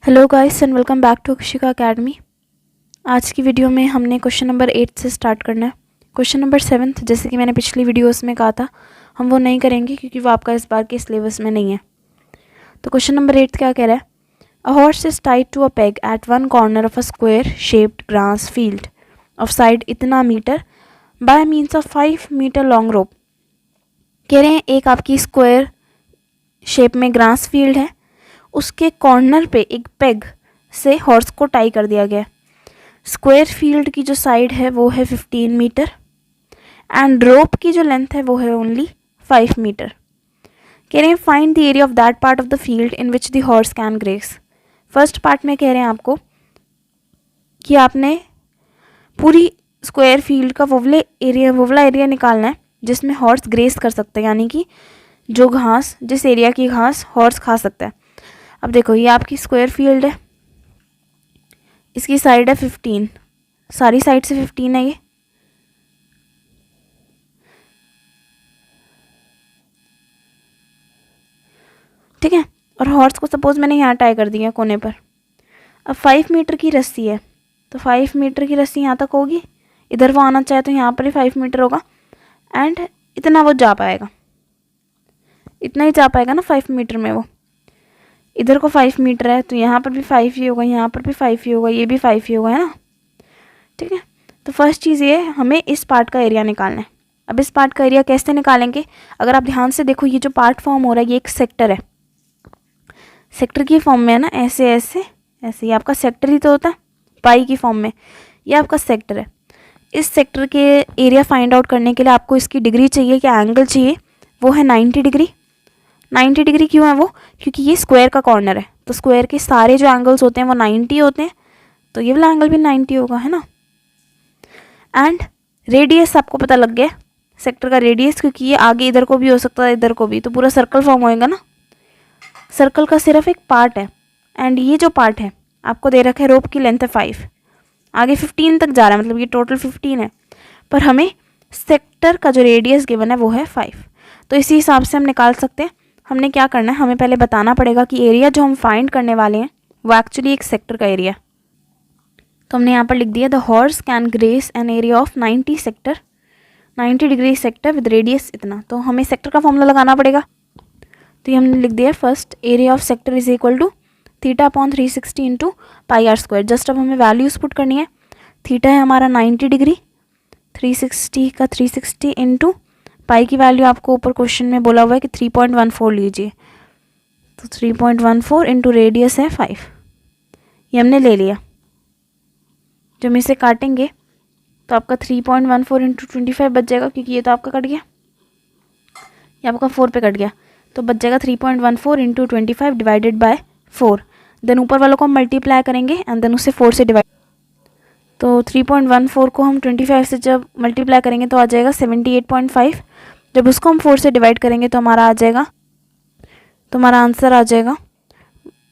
Hello guys and welcome back to Akshika academy. आज की video में हमने क्वेश्चन नंबर 8 से स्टार्ट करना है। क्वेश्चन नंबर 7 जैसे कि मैंने पिछली वीडियोस में कहा था हम वो नहीं करेंगे क्योंकि वो आपका इस बार के सिलेबस में नहीं है। तो क्वेश्चन नंबर 8 क्या कह रहा है? A horse is tied to a peg at one corner of a square shaped grass field of side इतना metre by means of 5 metre long rope. कह रहे हैं एक आपकी स्क्वायर शेप में ग्रास फील्ड है, उसके कॉर्नर पे एक पेग से हॉर्स को टाई कर दिया गया। स्क्वायर फील्ड की जो साइड है वो है 15 मीटर एंड रोप की जो लेंथ है वो है ओनली 5 मीटर। कह रहे हैं find the area of that part of the field in which the horse can grace. First part में कह रहे हैं आपको कि आपने पूरी स्क्वायर फील्ड का वोवला एरिया निकालना है जिसमें हॉर्स ग्रेस कर सकते हैं, यानी कि जो घास, जिस एरिया की घास हॉर्स खा सकता है। अब देखो ये आपकी स्क्वायर फील्ड है, इसकी साइड है 15, सारी साइड से 15 है ये। ठीक है, और हॉर्स को सपोज मैंने यहाँ टाई कर दिया कोने पर। अब 5 मीटर की रस्सी है तो 5 मीटर की रस्सी यहाँ तक होगी, इधर वो आना चाहे तो यहाँ पर ही 5 मीटर होगा एंड इतना वो जा पाएगा, इतना ही जा पाएगा ना 5 मीटर में। वो इधर को 5 मीटर है तो यहाँ पर भी 5 ही होगा, यहाँ पर भी 5 ही होगा, ये भी 5 ही होगा, है ना। ठीक है, तो फर्स्ट चीज़ ये हमें इस पार्ट का एरिया निकालना है। अब इस पार्ट का एरिया कैसे निकालेंगे? अगर आप ध्यान से देखो ये जो पार्ट फॉर्म हो रहा है ये एक सेक्टर है, सेक्टर की फॉर्म में है ना, ऐसे ऐसे ऐसे, ये आपका सेक्टर ही तो होता है पाई की फॉर्म में, ये आपका सेक्टर है। इस सेक्टर के एरिया फाइंड आउट करने के लिए आपको इसकी डिग्री चाहिए, क्या एंगल चाहिए, वो है 90 डिग्री। 90 डिग्री क्यों है वो? क्योंकि ये स्क्वायर का कॉर्नर है तो स्क्वायर के सारे जो एंगल्स होते हैं वो 90 होते हैं, तो ये वाला एंगल भी 90 होगा, है ना। एंड रेडियस आपको पता लग गया, सेक्टर का रेडियस, क्योंकि ये आगे इधर को भी हो सकता है इधर को भी, तो पूरा सर्कल फॉर्म होएगा ना। सर्कल का सिर्फ एक पार्ट है एंड ये जो पार्ट है आपको दे रखा है रोप की लेंथ है 5, आगे 15 तक जा रहा है, मतलब ये टोटल 15 है, पर हमें सेक्टर का जो रेडियस गिवन है वो है 5। तो इसी हिसाब से हम निकाल सकते हैं। हमने क्या करना है, हमें पहले बताना पड़ेगा कि एरिया जो हम फाइंड करने वाले हैं वो एक्चुअली एक सेक्टर का एरिया। तो हमने यहाँ पर लिख दिया the horse can grace an area of 90 degree sector with radius इतना। तो हमें सेक्टर का फॉर्मूला लगाना पड़ेगा, तो ये हमने लिख दिया first area of sector is equal to θ/360 into pi R square. Just अब हमें वैल्यूज़ पुट करनी है। थीटा है हमारा 90 डिग्री, 360 का 360 इंटू पाई की वैल्यू आपको ऊपर क्वेश्चन में बोला हुआ है कि 3.14 लीजिए, तो 3.14 इंटू रेडियस है 5, ये हमने ले लिया। जब हम इसे काटेंगे तो आपका 3.14 इंटू 25 बच जाएगा, क्योंकि ये तो आपका कट गया, ये आपका 4 पे कट गया, तो बच जाएगा 3.14 इंटू 25 डिवाइडेड बाय 4। देन ऊपर वालों को हम मल्टीप्लाई करेंगे एंड देन उसे 4 से डिवाइड, तो 3.14 को हम 25 से जब मल्टीप्लाई करेंगे तो आ जाएगा 78.5। जब उसको हम 4 से डिवाइड करेंगे तो हमारा आ जाएगा, तो हमारा आंसर आ जाएगा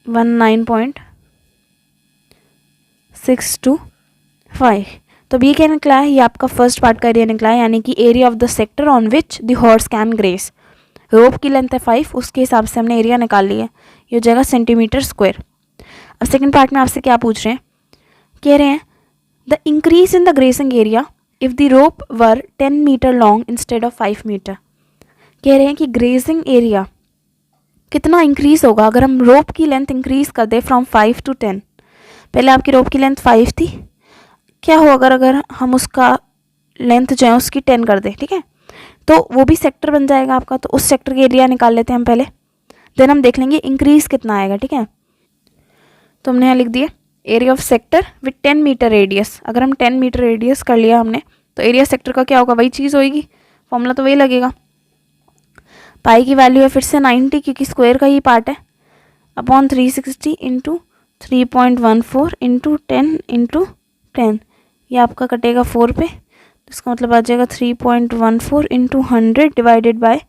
19.625। तो ये क्या निकला है? ये आपका फर्स्ट पार्ट का एरिया निकला है, यानी कि area of the sector on which the horse can graze. Rope की लेंथ है 5, उसके हिसाब से हमने एरिया निकाल लिया, ये हो जाएगा सेंटीमीटर स्क्वायर। अब सेकेंड पार्ट में आपसे क्या पूछ रहे हैं? कह रहे हैं the increase in the grazing area if the rope were 10 metre long instead of 5 metre. कह रहे हैं कि ग्रेसिंग एरिया कितना इंक्रीज होगा अगर हम रोप की लेंथ इंक्रीज कर दें फ्रॉम 5 to 10। पहले आपकी रोप की लेंथ 5 थी, क्या हो अगर हम उसका लेंथ जो है उसकी 10 कर दें, ठीक है, तो वो भी सेक्टर बन जाएगा आपका। तो उस सेक्टर के एरिया निकाल लेते हैं हम पहले, देन हम देख लेंगे इंक्रीज कितना आएगा। ठीक है, तो हमने यहाँ लिख दिया area of sector with 10 metre radius. अगर हम 10 मीटर रेडियस कर लिया हमने तो एरिया सेक्टर का क्या होगा, वही चीज़ होगी, फॉर्मूला तो वही लगेगा। पाई की वैल्यू है फिर से 90, क्योंकि स्क्वायर का ही पार्ट है, अपॉन 360 इंटू 3.14 इंटू 10 इंटू 10, ये आपका कटेगा 4 पे, तो इसका मतलब आ जाएगा 3.14 इंटू 100 डिवाइडेड बाय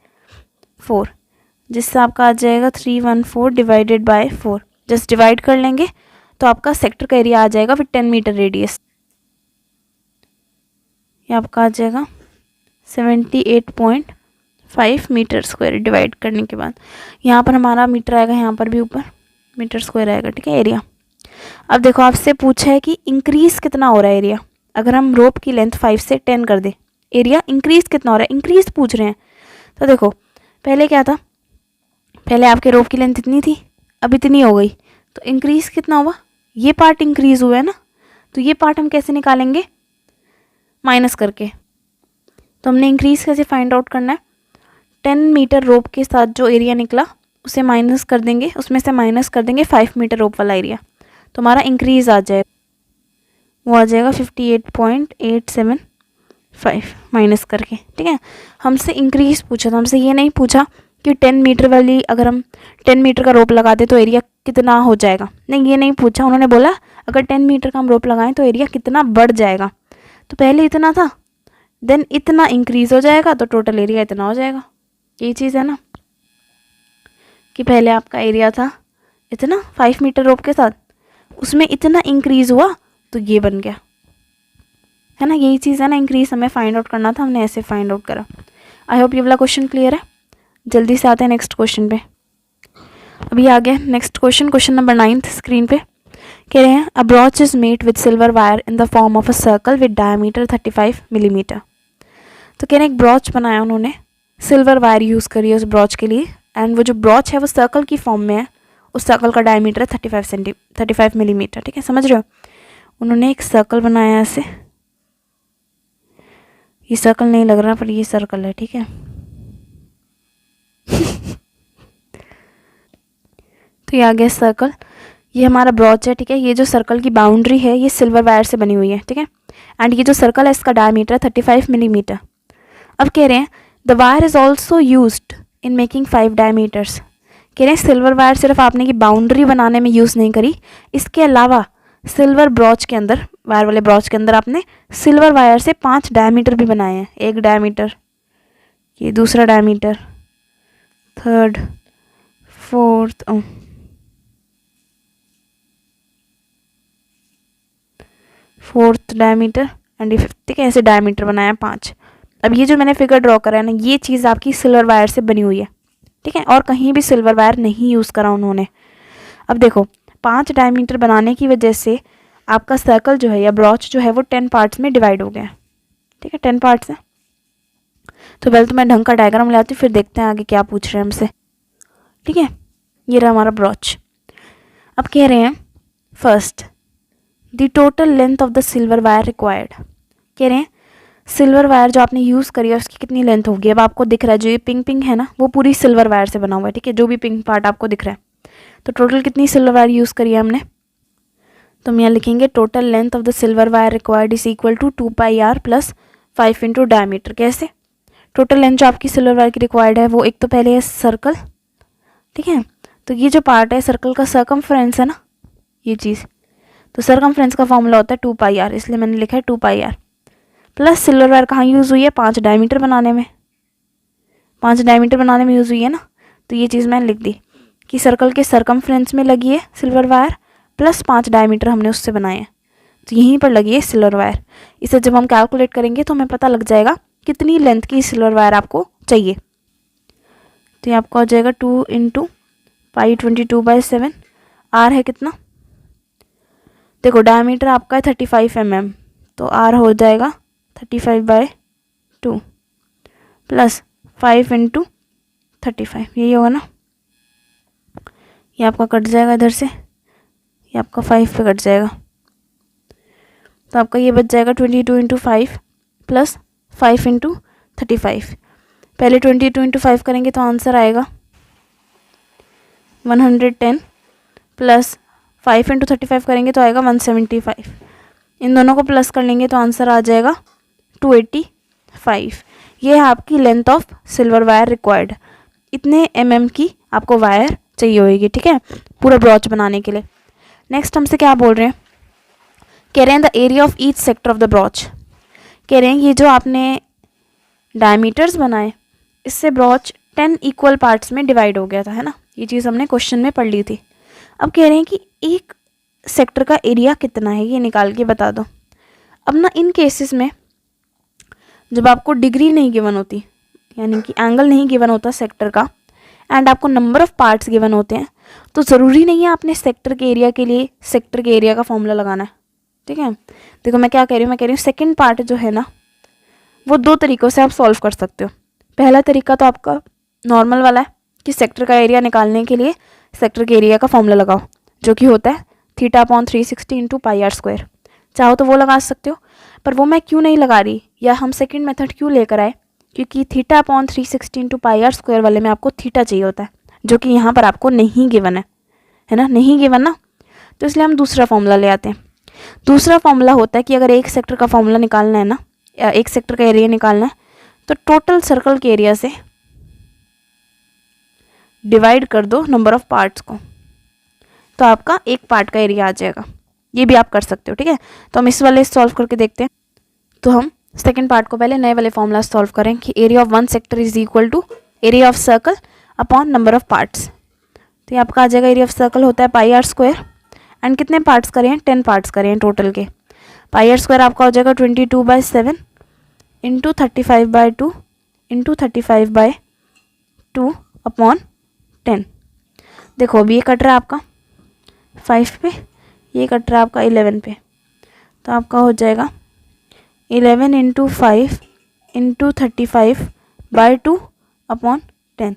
4, जिससे आपका आ जाएगा 314 डिवाइडेड बाय 4। जस्ट डिवाइड कर लेंगे तो आपका सेक्टर का एरिया आ जाएगा विथ 10 मीटर रेडियस, ये आपका आ जाएगा 78.5 मीटर स्क्वायर। डिवाइड करने के बाद यहाँ पर हमारा मीटर आएगा, यहाँ पर भी ऊपर मीटर स्क्वायर आएगा। ठीक है, एरिया अब देखो आपसे पूछा है कि इंक्रीज कितना हो रहा है एरिया। अगर हम रोप की लेंथ 5 से 10 कर दें, एरिया इंक्रीज कितना हो रहा है, इंक्रीज पूछ रहे हैं। तो देखो पहले क्या था, पहले आपके रोप की लेंथ इतनी थी, अब इतनी हो गई, तो इंक्रीज कितना हुआ, ये पार्ट इंक्रीज हुआ है ना। तो ये पार्ट हम कैसे निकालेंगे, माइनस करके। तो हमने इंक्रीज कैसे फाइंड आउट करना है, 10 मीटर रोप के साथ जो एरिया निकला उसे माइनस कर देंगे, उसमें से माइनस कर देंगे 5 मीटर रोप वाला एरिया, तो हमारा इंक्रीज आ जाएगा, वो आ जाएगा 58.875 माइनस करके। ठीक है, हमसे इंक्रीज पूछा था, हमसे ये नहीं पूछा कि 10 मीटर वाली, अगर हम 10 मीटर का रोप लगाते तो एरिया कितना हो जाएगा, नहीं ये नहीं पूछा। उन्होंने बोला अगर 10 मीटर का हम रोप लगाएं तो एरिया कितना बढ़ जाएगा। तो पहले इतना था, देन इतना इंक्रीज हो जाएगा, तो टोटल एरिया इतना हो जाएगा। यही चीज़ है ना, कि पहले आपका एरिया था इतना 5 मीटर रोप के साथ, उसमें इतना इंक्रीज हुआ तो ये बन गया, है ना। यही चीज़ है ना, इंक्रीज हमें फाइंड आउट करना था, हमने ऐसे फाइंड आउट करा। आई होप ये वाला क्वेश्चन क्लियर है। जल्दी से आते हैं नेक्स्ट क्वेश्चन पे। अभी आ गया next question, question number 9 screen पे। कह रहे हैं a brooch is made with silver wire in the form of a circle with diameter 35 millimetre. तो कह रहे हैं एक ब्रॉच बनाया उन्होंने, सिल्वर वायर यूज़ करी है उस ब्रॉच के लिए, एंड वो जो ब्रॉच है वो सर्कल की फॉर्म में है, उस सर्कल का डायमीटर 35 मिलीमीटर। ठीक है, समझ रहे हो। उन्होंने एक सर्कल बनाया ऐसे, ये सर्कल नहीं लग रहा पर ये सर्कल है, ठीक है। तो ये आ गया सर्कल, ये हमारा ब्रॉच है, ठीक है। ये जो सर्कल की बाउंड्री है ये सिल्वर वायर से बनी हुई है, ठीक है। एंड ये जो सर्कल है इसका डायमीटर 35 मिलीमीटर। अब कह रहे हैं the wire is also used in making 5 diameters. कह रहे हैं सिल्वर वायर सिर्फ आपने की बाउंड्री बनाने में यूज़ नहीं करी, इसके अलावा सिल्वर ब्रॉच के अंदर, वायर वाले ब्रॉच के अंदर आपने सिल्वर वायर से 5 डायमीटर भी बनाए हैं। एक डायमीटर, ये दूसरा diameter, third, fourth, fourth diameter and ये फिफ्थ, ठीक है। ऐसे डायमीटर बनाया 5। अब ये जो मैंने फिगर ड्रॉ करा है ना, ये चीज़ आपकी सिल्वर वायर से बनी हुई है, ठीक है, और कहीं भी सिल्वर वायर नहीं यूज़ करा उन्होंने। अब देखो 5 डायमीटर बनाने की वजह से आपका सर्कल जो है या ब्रॉच जो है वो 10 पार्ट्स में डिवाइड हो गया है, ठीक है, 10 पार्ट्स हैं। तो पहले तो मैं ढंग का डायग्राम ले आती हूँ, फिर देखते हैं आगे क्या पूछ रहे हैं हमसे, ठीक है। ये रहा हमारा ब्रॉच। अब कह रहे हैं first the total length of the silver wire required. कह रहे हैं सिल्वर वायर जो आपने यूज़ करी है उसकी कितनी लेंथ होगी। अब आपको दिख रहा है जो ये पिंक पिंक है ना, वो पूरी सिल्वर वायर से बना हुआ है, ठीक है, जो भी पिंक पार्ट आपको दिख रहा है। तो टोटल कितनी सिल्वर वायर यूज़ करी है हमने, तो हम यहाँ लिखेंगे total length of the silver wire required is equal to 2πr plus 5 into diameter. कैसे, टोटल लेंथ जो आपकी सिल्वर वायर की रिक्वायर्ड है वो एक तो पहले है सर्कल, ठीक है। तो ये जो पार्ट है सर्कल का सर्कमफ्रेंस है ना, ये चीज़, तो सर्कमफ्रेंस का फॉर्मूला होता है 2πr, इसलिए मैंने लिखा है 2πr प्लस सिल्वर वायर कहाँ यूज़ हुई है, 5 डायमीटर बनाने में, 5 डायमीटर बनाने में यूज़ हुई है ना। तो ये चीज़ मैंने लिख दी कि सर्कल के सर्कमफ्रेंस में लगी है सिल्वर वायर प्लस 5 डायमीटर हमने उससे बनाए हैं, तो यहीं पर लगी है सिल्वर वायर। इसे जब हम कैलकुलेट करेंगे तो हमें पता लग जाएगा कितनी लेंथ की सिल्वर वायर आपको चाहिए। तो ये आपका हो जाएगा 2 इंटू पाई 22/7, आर है कितना, देखो डायमीटर आपका है 35 mm, तो आर हो जाएगा 35/2 प्लस 5 इंटू 35, यही होगा ना। ये आपका कट जाएगा इधर से, ये आपका 5 पे कट जाएगा, तो आपका ये बच जाएगा 22 इंटू 5 प्लस 5 इंटू 35। पहले 22 इंटू 5 करेंगे तो आंसर आएगा 110 प्लस 5 इंटू 35 करेंगे तो आएगा 175। इन दोनों को प्लस कर लेंगे तो आंसर आ जाएगा 285। ये है आपकी length of silver wire required. इतने mm की आपको वायर चाहिए होगी, ठीक है, पूरा ब्रॉच बनाने के लिए। नेक्स्ट हमसे क्या बोल रहे हैं, कह रहे हैं the area of each sector of the brooch. कह रहे हैं ये जो आपने डायमीटर्स बनाए इससे ब्रॉच 10 इक्वल पार्ट्स में डिवाइड हो गया था, है ना, ये चीज़ हमने क्वेश्चन में पढ़ ली थी। अब कह रहे हैं कि एक सेक्टर का एरिया कितना है ये निकाल के बता दो। अब ना इन केसेस में जब आपको डिग्री नहीं गिवन होती, यानी कि एंगल नहीं गिवन होता सेक्टर का, एंड आपको नंबर ऑफ पार्ट्स गिवन होते हैं, तो ज़रूरी नहीं है आपने सेक्टर के एरिया के लिए सेक्टर के एरिया का फॉर्मूला लगाना है, ठीक है। देखो मैं क्या कह रही हूँ, मैं कह रही हूँ सेकेंड पार्ट जो है ना वो दो तरीक़ों से आप सॉल्व कर सकते हो। पहला तरीका तो आपका नॉर्मल वाला है कि सेक्टर का एरिया निकालने के लिए सेक्टर के एरिया का फॉर्मूला लगाओ, जो कि होता है θ/360 इंटू πr²। चाहो तो वो लगा सकते हो, पर वो मैं क्यों नहीं लगा रही, या हम सेकंड मेथड क्यों लेकर आए, क्योंकि θ/360 इंटू πr² वाले में आपको थीटा चाहिए होता है, जो कि यहाँ पर आपको नहीं गिवन है ना, नहीं गिवन ना, तो इसलिए हम दूसरा फॉर्मूला ले आते हैं। दूसरा फॉर्मूला होता है कि अगर एक सेक्टर का फॉर्मूला निकालना है ना, या एक सेक्टर का एरिया निकालना है, तो टोटल सर्कल के एरिया से डिवाइड कर दो नंबर ऑफ पार्ट्स को, तो आपका एक पार्ट का एरिया आ जाएगा। ये भी आप कर सकते हो, ठीक है। तो हम इस वाले सॉल्व करके देखते हैं। तो हम सेकंड पार्ट को पहले नए वाले फॉर्मूला सॉल्व करें कि area of one sector is equal to area of circle upon number of parts. तो ये आपका आ जाएगा एरिया ऑफ सर्कल होता है πr², एंड कितने पार्ट्स करें, 10 पार्ट्स करें टोटल के। πr² आपका हो जाएगा 22/7 इंटू 35/2 इंटू 35/2 अपॉन 10। देखो अभी ये कट रहा है आपका 5 पे, ये कट रहा है आपका 11 पे, तो आपका हो जाएगा 11 इंटू 5 इंटू 35/2 अपॉन 10।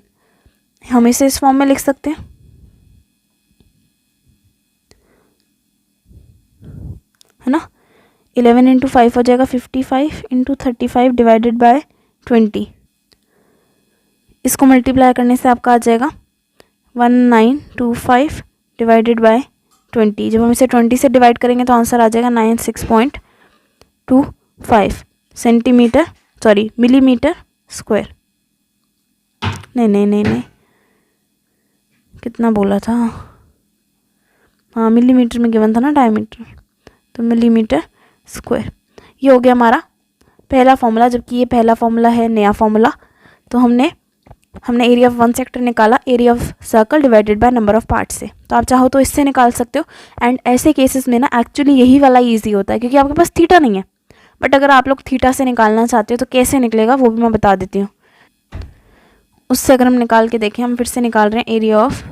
हम इसे इस फॉर्म में लिख सकते हैं, है ना। 11 इंटू 5 हो जाएगा 55 इंटू 35 डिवाइडेड बाय 20। इसको मल्टीप्लाई करने से आपका आ जाएगा 1925 डिवाइडेड बाय 20। जब हम इसे 20 से डिवाइड करेंगे तो आंसर आ जाएगा 96.25 सेंटीमीटर, सॉरी मिलीमीटर स्क्वायर। नहीं, कितना बोला था, हाँ मिलीमीटर में गिवन था ना डायमीटर, तो मिलीमीटर स्क्वायर। ये हो गया हमारा पहला फॉर्मूला, जबकि ये पहला फॉर्मूला है नया फॉर्मूला। तो हमने एरिया ऑफ वन सेक्टर निकाला area of circle divided by number of parts से। तो आप चाहो तो इससे निकाल सकते हो, एंड ऐसे केसेस में ना एक्चुअली यही वाला इजी होता है, क्योंकि आपके पास थीटा नहीं है। बट अगर आप लोग थीटा से निकालना चाहते हो तो कैसे निकलेगा वो भी मैं बता देती हूँ। उससे अगर हम निकाल के देखें, हम फिर से निकाल रहे हैं एरिया ऑफ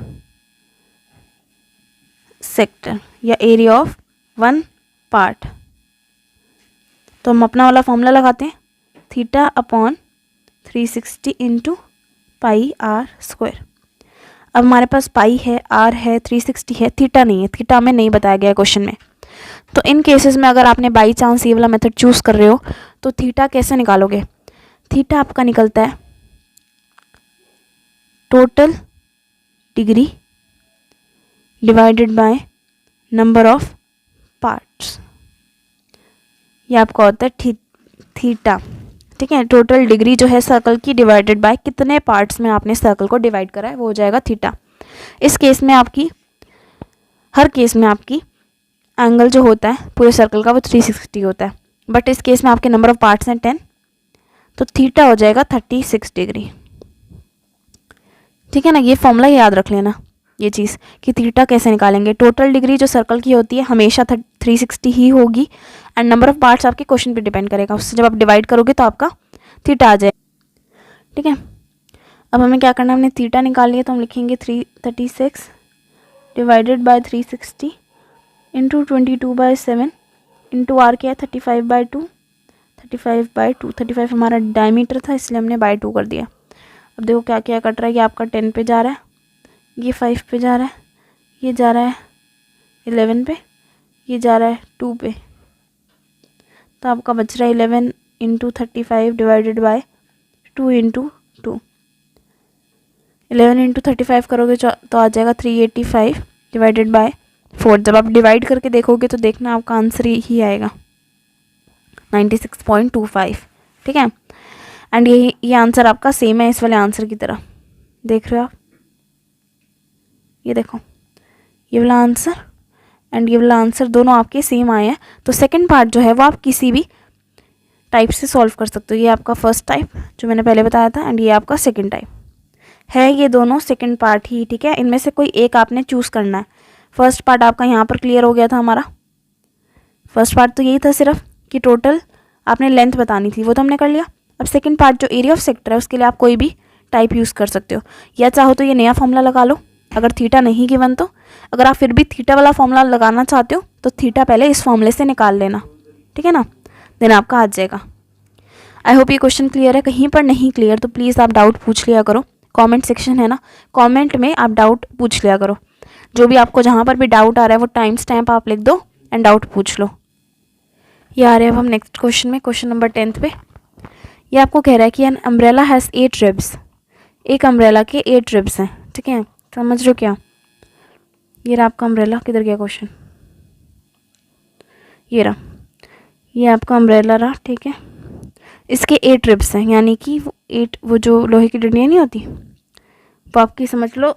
सेक्टर या एरिया ऑफ वन पार्ट। तो हम अपना वाला फॉर्मूला लगाते हैं, θ/360 इंटू πr²। अब हमारे पास पाई है, आर है, 360 है, थीटा नहीं है, थीटा हमें नहीं बताया गया क्वेश्चन में। तो इन केसेस में अगर आपने बाई चांस ये वाला मेथड चूज़ कर रहे हो तो थीटा कैसे निकालोगे। थीटा आपका निकलता है total degree divided by number of parts. ये आपका होता है थीटा, ठीक है। टोटल डिग्री जो है सर्कल की डिवाइडेड बाय कितने पार्ट्स में आपने सर्कल को डिवाइड करा है, वो हो जाएगा थीटा। इस केस में आपकी हर केस में आपकी एंगल जो होता है पूरे सर्कल का वो 360 होता है, बट इस केस में आपके नंबर ऑफ पार्ट्स हैं 10, तो थीटा हो जाएगा 36 डिग्री, ठीक है ना। ये फॉर्मूला याद रख लेना, ये चीज़ कि थीटा कैसे निकालेंगे। टोटल डिग्री जो सर्कल की होती है हमेशा 360 ही होगी, एंड नंबर ऑफ पार्ट्स आपके क्वेश्चन पे डिपेंड करेगा, उससे जब आप डिवाइड करोगे तो आपका थीटा आ जाएगा, ठीक है। अब हमें क्या करना है, हमने थीटा निकाल लिया तो हम लिखेंगे 36 divided by 360 into 22/7 into R क्या है 35/2, 35/2, 35 हमारा डायमीटर था इसलिए हमने बाय 2 कर दिया। अब देखो क्या क्या कट रहा है, ये आपका 10 पे जा रहा है, ये 5 पे जा रहा है, ये जा रहा है 11 पे, ये जा रहा है 2 पे, तो आपका बच रहा है 11 into 35 divided by 2 into 2। 11 into 35 करोगे तो आ जाएगा 385 डिवाइडेड बाय 4। जब आप डिवाइड करके देखोगे तो देखना आपका आंसर ही आएगा 96.25, ठीक है। एंड ये आंसर आपका सेम है इस वाले आंसर की तरह, देख रहे हो आप, ये देखो ये वाला आंसर एंड ये वाला आंसर दोनों आपके सेम आए हैं। तो सेकंड पार्ट जो है वो आप किसी भी टाइप से सॉल्व कर सकते हो। ये आपका फर्स्ट टाइप जो मैंने पहले बताया था, एंड ये आपका सेकंड टाइप है, ये दोनों सेकंड पार्ट ही, ठीक है। इनमें से कोई एक आपने चूज़ करना है। फर्स्ट पार्ट आपका यहाँ पर क्लियर हो गया था हमारा। फर्स्ट पार्ट तो यही था सिर्फ कि टोटल आपने लेंथ बतानी थी, वो तो हमने कर लिया। अब सेकंड पार्ट जो एरिया ऑफ सेक्टर है उसके लिए आप कोई भी टाइप यूज़ कर सकते हो, या चाहो तो ये नया फॉर्मूला लगा लो अगर थीटा नहीं गिवन तो अगर आप फिर भी थीटा वाला फॉर्मूला लगाना चाहते हो तो थीटा पहले इस फॉर्मूले से निकाल लेना, ठीक है ना, देन आपका आ जाएगा। आई होप ये क्वेश्चन क्लियर है। कहीं पर नहीं क्लियर तो प्लीज़ आप डाउट पूछ लिया करो, कमेंट सेक्शन है ना, कमेंट में आप डाउट पूछ लिया करो। जो भी आपको जहाँ पर भी डाउट आ रहा है वो टाइम स्टैम्प आप लिख दो एंड डाउट पूछ लो। ये आ रहे हैं अब हम नेक्स्ट क्वेश्चन में, क्वेश्चन नंबर 10 पे। ये आपको कह रहा है कि एन अम्ब्रेला हैज़ 8 रिब्स, एक अम्ब्रेला के 8 रिब्स हैं, ठीक है, समझ लो क्या। ये रहा आपका अम्ब्रेला, किधर गया क्वेश्चन, ये रहा, ये आपका अम्ब्रेला रहा, ठीक है। इसके 8 रिब्स हैं, यानी कि वो 8 वो जो लोहे की डंडियाँ नहीं होती वो आपकी समझ लो,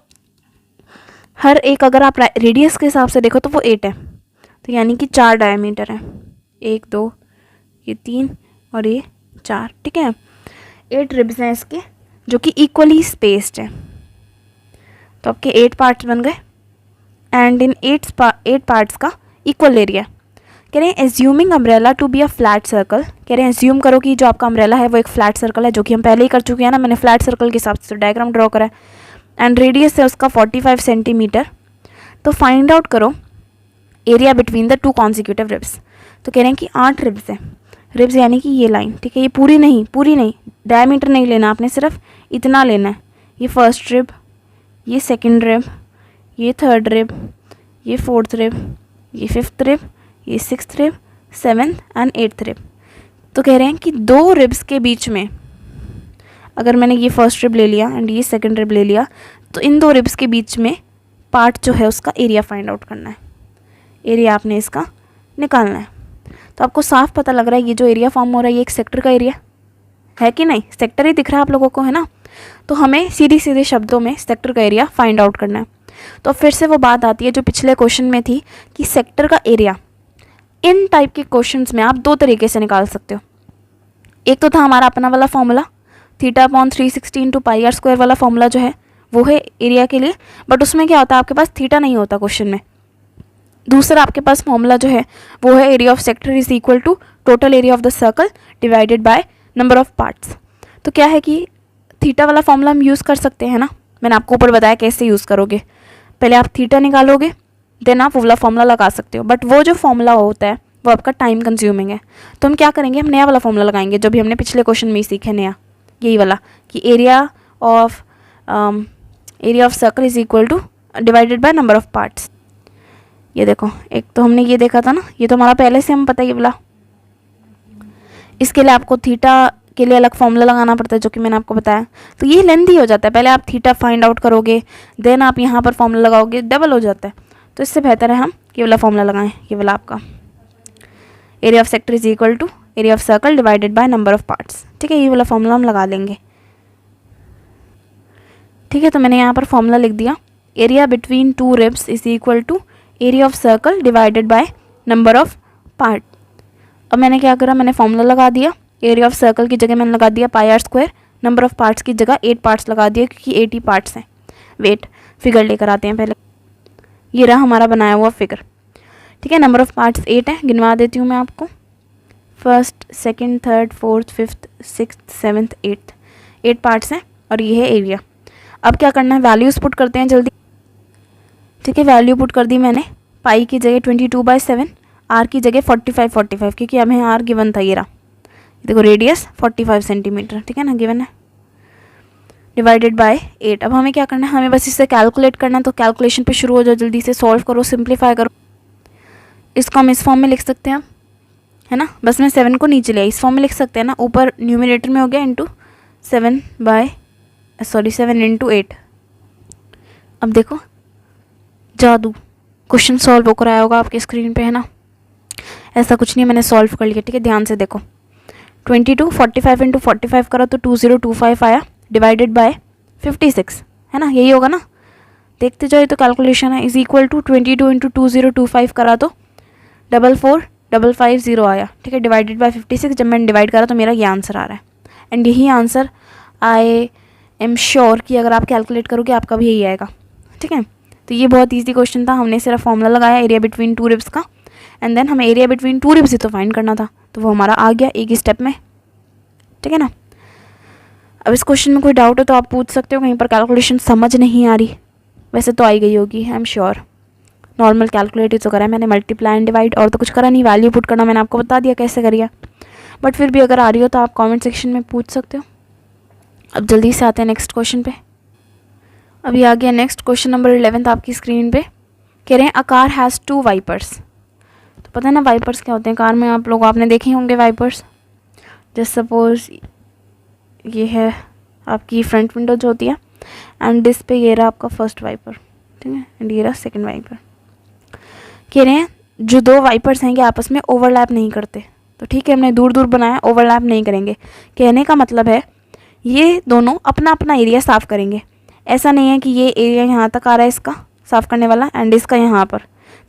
हर एक अगर आप रेडियस के हिसाब से देखो तो वो 8 है, तो यानी कि 4 डायमीटर है, 1 2 ये 3 और ये 4, ठीक है। 8 रिब्स हैं इसके जो कि इक्वली स्पेस्ड है, तो आपके 8 पार्ट्स बन गए एंड इन 8 पार्ट्स का इक्वल एरिया। कह रहे हैं assuming umbrella to be a flat circle, कह रहे हैं एज्यूम करो कि जो आपका अम्ब्रेला है वो एक फ्लैट सर्कल है, जो कि हम पहले ही कर चुके हैं ना, मैंने फ्लैट सर्कल के हिसाब से डायग्राम ड्रॉ करा है, एंड रेडियस है उसका 45 सेंटीमीटर। तो फाइंड आउट करो area between the 2 consecutive ribs. तो कह रहे हैं कि 8 रिब्स हैं, रिब्स यानी कि ये लाइन, ठीक है, ये पूरी नहीं, डायमीटर नहीं लेना आपने, सिर्फ इतना लेना है। ये फर्स्ट रिब, ये सेकंड रिब, ये थर्ड रिब, ये फोर्थ रिब, ये फिफ्थ रिब, ये sixth rib, 7th and 8th rib. तो कह रहे हैं कि 2 रिब्स के बीच में अगर मैंने ये फर्स्ट रिब ले लिया एंड ये सेकंड रिब ले लिया तो इन 2 रिब्स के बीच में पार्ट जो है उसका एरिया फाइंड आउट करना है, एरिया आपने इसका निकालना है। तो आपको साफ पता लग रहा है ये जो एरिया फॉर्म हो रहा है ये एक सेक्टर का एरिया है कि नहीं, सेक्टर ही दिख रहा है आप लोगों को, है ना। तो हमें सीधे शब्दों में सेक्टर का एरिया फाइंड आउट करना है। तो फिर से वो बात आती है जो पिछले क्वेश्चन में थी कि सेक्टर का एरिया इन टाइप के क्वेश्चंस में आप 2 तरीके से निकाल सकते हो। एक तो था हमारा अपना वाला फॉर्मूला θ/360 × πr² वाला फॉर्मूला जो है वो है एरिया के लिए, बट उसमें क्या होता है आपके पास थीटा नहीं होता क्वेश्चन में। दूसरा आपके पास फॉर्मूला जो है वो है area of sector is equal to total area of the circle divided by number of parts. तो क्या है कि थीटा वाला फॉर्मूला हम यूज़ कर सकते हैं ना, मैंने आपको ऊपर बताया कैसे यूज़ करोगे। पहले आप थीटा निकालोगे देन आप वो वाला फॉर्मूला लगा सकते हो, बट वो जो फॉर्मूला होता है वो आपका टाइम कंज्यूमिंग है। तो हम क्या करेंगे, हम नया वाला फॉर्मूला लगाएंगे जो भी हमने पिछले क्वेश्चन में ही सीखे, नया यही वाला कि area of circle is equal two divided by number of parts. ये देखो, एक तो हमने ये देखा था ना, ये तो हमारा पहले से हम पता ही बोला। इसके लिए आपको थीटा के लिए अलग फॉर्मूला लगाना पड़ता है जो कि मैंने आपको बताया, तो ये लेंथी हो जाता है। पहले आप थीटा फाइंड आउट करोगे देन आप यहाँ पर फॉर्मूला लगाओगे, डबल हो जाता है। तो इससे बेहतर है हम ये वाला फॉर्मूला लगाएं, ये वाला आपका area of sector is equal to area of circle divided by number of parts, ठीक है, ये वाला फॉर्मूला हम लगा लेंगे। ठीक है, तो मैंने यहाँ पर फॉर्मूला लिख दिया, area between 2 ribs is equal to area of circle divided by number of part. अब मैंने क्या करा, मैंने फॉर्मूला लगा दिया, एरिया ऑफ सर्कल की जगह मैंने लगा दिया πr², नंबर ऑफ पार्ट्स की जगह 8 पार्ट्स लगा दिए क्योंकि 80 पार्ट्स हैं। वेट फिगर लेकर आते हैं पहले, ये रहा हमारा बनाया हुआ फिगर, ठीक है। नंबर ऑफ पार्ट्स 8 है, गिनवा देती हूँ मैं आपको, 1st 2nd 3rd 4th 5th 6th 7th 8 parts हैं और ये है एरिया। अब क्या करना है, वैल्यूज़ पुट करते हैं जल्दी, ठीक है। वैल्यू पुट कर दी मैंने, पाई की जगह 22/7, आर की जगह 45 क्योंकि हमें आर गिवन था, ये रहा, देखो रेडियस 45 सेंटीमीटर, ठीक है ना, गिवन है, डिवाइडेड बाय 8। अब हमें क्या करना है, हमें बस इससे कैलकुलेट करना है। तो कैलकुलेशन पे शुरू हो जाओ, जल्दी से सॉल्व करो, सिंप्लीफाई करो। इसको हम इस फॉर्म में लिख सकते हैं, है ना, बस मैं 7 को नीचे लिया, इस फॉर्म में लिख सकते हैं ना, ऊपर न्यूमिनेटर में हो गया इंटू 7 × 8। अब देखो जादू, क्वेश्चन सॉल्व होकर आया होगा आपके स्क्रीन पे, है ना। ऐसा कुछ नहीं, मैंने सॉल्व कर लिया, ठीक है, ध्यान से देखो। 22 45 × 45 करा तो 2025 आया, डिवाइडेड बाय 56, है ना, यही होगा ना, देखते जाओ, ये तो कैलकुलेशन है। इज इक्वल टू 22 × 2025 करा तो 44550 आया, ठीक है, डिवाइडेड बाय 56। जब मैंने डिवाइड करा तो मेरा ये आंसर आ रहा है, एंड यही आंसर आई एम श्योर कि अगर आप कैलकुलेट करोगे आपका भी यही आएगा, ठीक है। तो ये बहुत ईजी क्वेश्चन था, हमने सिर्फ फॉर्मूला लगाया एरिया बिटवीन 2 रिब्स का, एंड देन हमें एरिया बिटवीन 2 रिब्स ही तो फाइंड करना था, तो वो हमारा आ गया एक ही स्टेप में, ठीक है ना। अब इस क्वेश्चन में कोई डाउट हो तो आप पूछ सकते हो, कहीं पर कैलकुलेशन समझ नहीं आ रही वैसे तो आई गई होगी, I am sure. Normal calculate ही तो करा है मैंने, मल्टीप्लाई एंड डिवाइड, और तो कुछ करा नहीं। वैल्यू पुट करना मैंने आपको बता दिया कैसे करिए, बट फिर भी अगर आ रही हो तो आप कमेंट सेक्शन में पूछ सकते हो। अब जल्दी से आते हैं नेक्स्ट क्वेश्चन पे। अभी आ गया नेक्स्ट क्वेश्चन नंबर 11 आपकी स्क्रीन पे। कह रहे हैं अ कार हैज़ 2 वाइपर्स। तो पता है ना वाइपर्स क्या होते हैं कार में, आप लोग आपने देखे होंगे वाइपर्स। जस्ट सपोज ये है आपकी फ्रंट विंडो जो होती है, एंड डिस पे ये रहा आपका फर्स्ट वाइपर, ठीक है, एंड ये रहा सेकंड वाइपर। कह रहे हैं जो 2 वाइपर्स हैं ये आपस में ओवरलैप नहीं करते। तो ठीक है, हमने दूर दूर बनाया, ओवरलैप नहीं करेंगे। कहने का मतलब है ये दोनों अपना अपना एरिया साफ़ करेंगे। ऐसा नहीं है कि ये एरिया यहाँ तक आ रहा है इसका साफ़ करने वाला, एंड इसका यहाँ पर।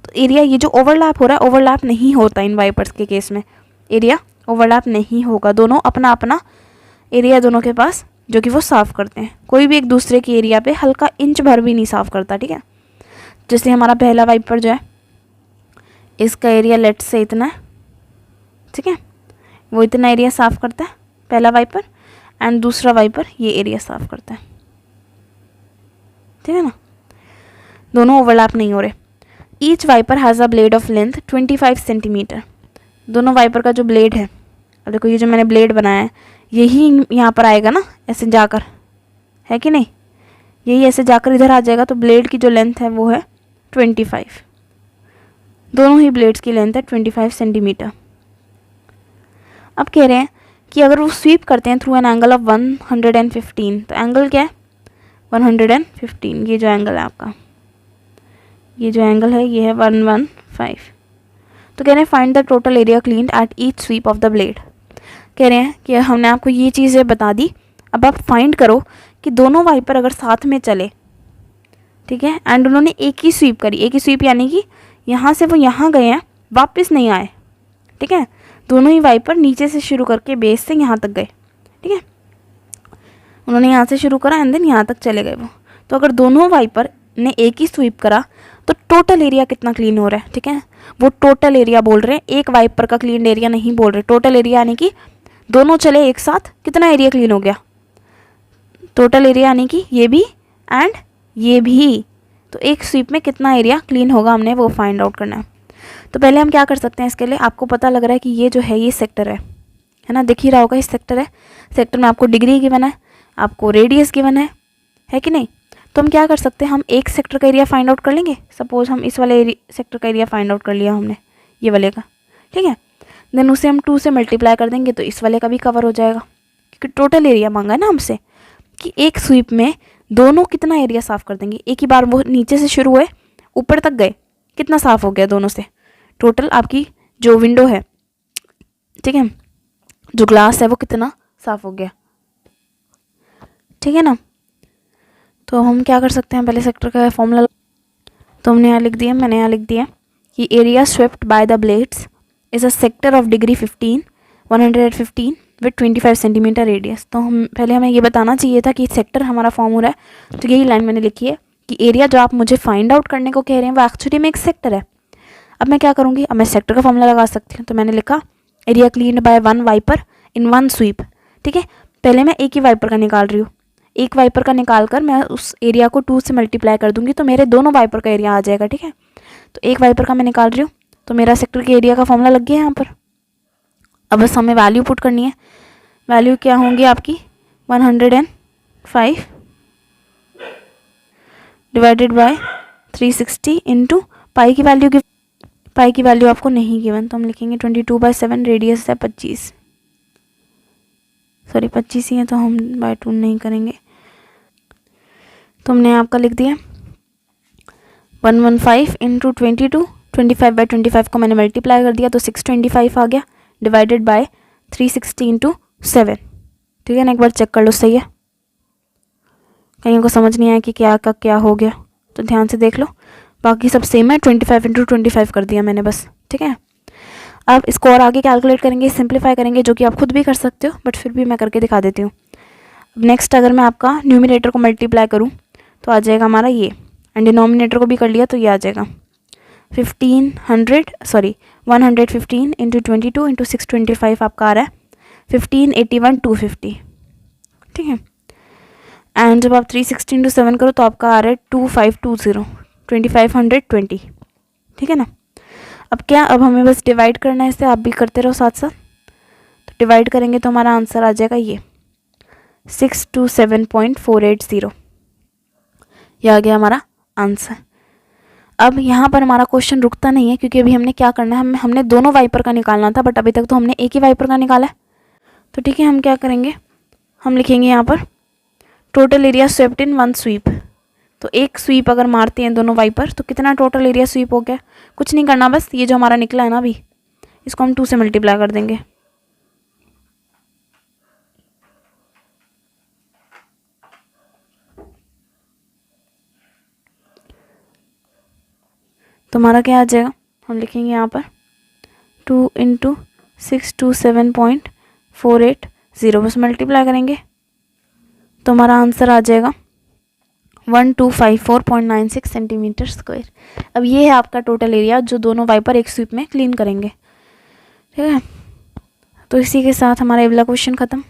तो एरिया ये जो ओवरलैप हो रहा है, ओवरलैप नहीं होता इन वाइपर्स के केस में, एरिया ओवरलैप नहीं होगा। दोनों अपना अपना एरिया दोनों के पास जो कि वो साफ़ करते हैं। कोई भी एक दूसरे की एरिया पे हल्का इंच भर भी नहीं साफ़ करता, ठीक है। जैसे हमारा पहला वाइपर जो है इसका एरिया लेट से इतना है, ठीक है, वो इतना एरिया साफ़ करता है पहला वाइपर, एंड दूसरा वाइपर ये एरिया साफ़ करता है, ठीक है ना। दोनों ओवरलैप नहीं हो रहे। Each wiper has a blade of length 25 centimetre. दोनों वाइपर का जो ब्लेड है, अब देखो ये जो मैंने ब्लेड बनाया है यही यहाँ पर आएगा ना, ऐसे जाकर, है कि नहीं, यही ऐसे जाकर इधर आ जाएगा। तो ब्लेड की जो लेंथ है वो है 25, दोनों ही ब्लेड्स की लेंथ है 25 सेंटीमीटर। अब कह रहे हैं कि अगर वो स्वीप करते हैं थ्रू एन एंगल ऑफ 115, तो एंगल क्या है 115, ये जो एंगल है आपका, ये जो एंगल है ये है 115। तो कह रहे हैं find the total area cleaned at each sweep of the blade. कह रहे हैं कि हमने आपको ये चीज़ें बता दी, अब आप फाइंड करो कि दोनों वाइपर अगर साथ में चले, ठीक है, एंड उन्होंने एक ही स्वीप करी, एक ही स्वीप यानी कि यहाँ से वो यहाँ गए हैं वापस नहीं आए, ठीक है, दोनों ही वाइपर नीचे से शुरू करके बेस से यहाँ तक गए, ठीक है, उन्होंने यहाँ से शुरू करा एंड देन यहाँ तक चले गए वो। तो अगर दोनों वाइपर ने एक ही स्वीप करा तो टोटल एरिया कितना क्लीन हो रहा है, ठीक है, वो टोटल एरिया बोल रहे हैं, एक वाइपर का क्लीन एरिया नहीं बोल रहे। टोटल एरिया यानी कि दोनों चले एक साथ कितना एरिया क्लीन हो गया, टोटल एरिया यानी कि ये भी एंड ये भी, तो एक स्वीप में कितना एरिया क्लीन होगा हमने वो फाइंड आउट करना है। तो पहले हम क्या कर सकते हैं, इसके लिए आपको पता लग रहा है कि ये जो है ये सेक्टर है ना, दिख ही रहा होगा, इस सेक्टर है। सेक्टर में आपको डिग्री गिवन है, आपको रेडियस गिवन है कि नहीं। तो हम क्या कर सकते हैं, हम एक सेक्टर का एरिया फाइंड आउट कर लेंगे। सपोज हम इस वाले सेक्टर का एरिया फाइंड आउट कर लिया हमने, ये वाले का, ठीक है, देन उसे हम 2 से मल्टीप्लाई कर देंगे तो इस वाले का भी कवर हो जाएगा, क्योंकि टोटल एरिया मांगा है ना हमसे कि एक स्वीप में दोनों कितना एरिया साफ़ कर देंगे। एक ही बार वो नीचे से शुरू हुए ऊपर तक गए, कितना साफ़ हो गया दोनों से, टोटल आपकी जो विंडो है, ठीक है, जो ग्लास है वो कितना साफ़ हो गया, ठीक है ना। तो हम क्या कर सकते हैं, पहले सेक्टर का फॉर्मूला तो हमने यहाँ लिख दिया, मैंने यहाँ लिख दिया कि area swept by the blades is a sector of degree 115 with 25 centimetre radius. तो हम पहले हमें ये बताना चाहिए था कि सेक्टर हमारा फॉर्म हो रहा है, तो यही लाइन मैंने लिखी है कि एरिया जो आप मुझे फाइंड आउट करने को कह रहे हैं वो एक्चुअली में एक सेक्टर है। अब मैं क्या करूँगी, अब मैं सेक्टर का फॉर्मूला लगा सकती हूँ। तो मैंने लिखा एरिया क्लीन्ड बाय 1 वाइपर इन 1 स्वीप, ठीक है। पहले मैं एक ही वाइपर का निकाल रही हूँ, एक वाइपर का निकाल कर मैं उस एरिया को 2 से मल्टीप्लाई कर दूंगी तो मेरे दोनों वाइपर का एरिया आ जाएगा, ठीक है। तो एक वाइपर का मैं निकाल रही हूँ, तो मेरा सेक्टर के एरिया का फॉर्मूला लग गया यहाँ पर। अब बस हमें वैल्यू पुट करनी है। वैल्यू क्या होंगी आपकी 105 डिवाइडेड बाय 360 इंटू पाई की वैल्यू आपको नहीं गिवन, तो हम लिखेंगे 22/7, रेडियस है 25, सॉरी 25 ही है तो हम बाय 2 नहीं करेंगे। तो हमने आपका लिख दिया 115 इंटू 22, 25/25 को मैंने मल्टीप्लाई कर दिया तो 625 आ गया, डिवाइडेड बाय 360 इंटू 7, ठीक है ना। एक बार चेक कर लो सही है, कहीं को समझ नहीं आया कि क्या का क्या हो गया तो ध्यान से देख लो, बाकी सब सेम है। 25 इंटू 25 कर दिया मैंने बस, ठीक है। अब इसको और आगे कैलकुलेट करेंगे, सिंप्लीफाई करेंगे, जो कि आप खुद भी कर सकते हो बट फिर भी मैं करके दिखा देती हूँ। अब नेक्स्ट अगर मैं आपका न्यूमिनेटर को मल्टीप्लाई करूँ तो आ जाएगा हमारा ये, एंड डिनोमिनेटर को भी कर लिया तो ये आ जाएगा 115 इंटू 22 इंटू 625 आपका आ रहा है 1581 250, ठीक है। एंड जब आप 360 इंटू 7 करो तो आपका आ रहा है 2520, 2520, ठीक है ना। अब क्या, अब हमें बस डिवाइड करना है इसे, आप भी करते रहो साथ साथ। तो डिवाइड करेंगे तो हमारा आंसर आ जाएगा ये 627.480, यह आ गया हमारा आंसर। अब यहाँ पर हमारा क्वेश्चन रुकता नहीं है, क्योंकि अभी हमने क्या करना है, हमने दोनों वाइपर का निकालना था, बट अभी तक तो हमने एक ही वाइपर का निकाला है। तो ठीक है, हम क्या करेंगे, हम लिखेंगे यहाँ पर total area swept in one sweep. तो एक स्वीप अगर मारते हैं दोनों वाइपर तो कितना टोटल एरिया स्वीप हो गया। कुछ नहीं करना, बस ये जो हमारा निकला है ना अभी, इसको हम 2 से मल्टीप्लाई कर देंगे। तो हमारा क्या आ जाएगा, हम लिखेंगे यहाँ पर 2 इंटू 627.480, बस मल्टीप्लाई करेंगे तो हमारा आंसर आ जाएगा 1254.96 सेंटीमीटर स्क्वायर। अब ये है आपका टोटल एरिया जो दोनों वाइपर एक स्वीप में क्लीन करेंगे, ठीक है। तो इसी के साथ हमारा ये वाला क्वेश्चन ख़त्म।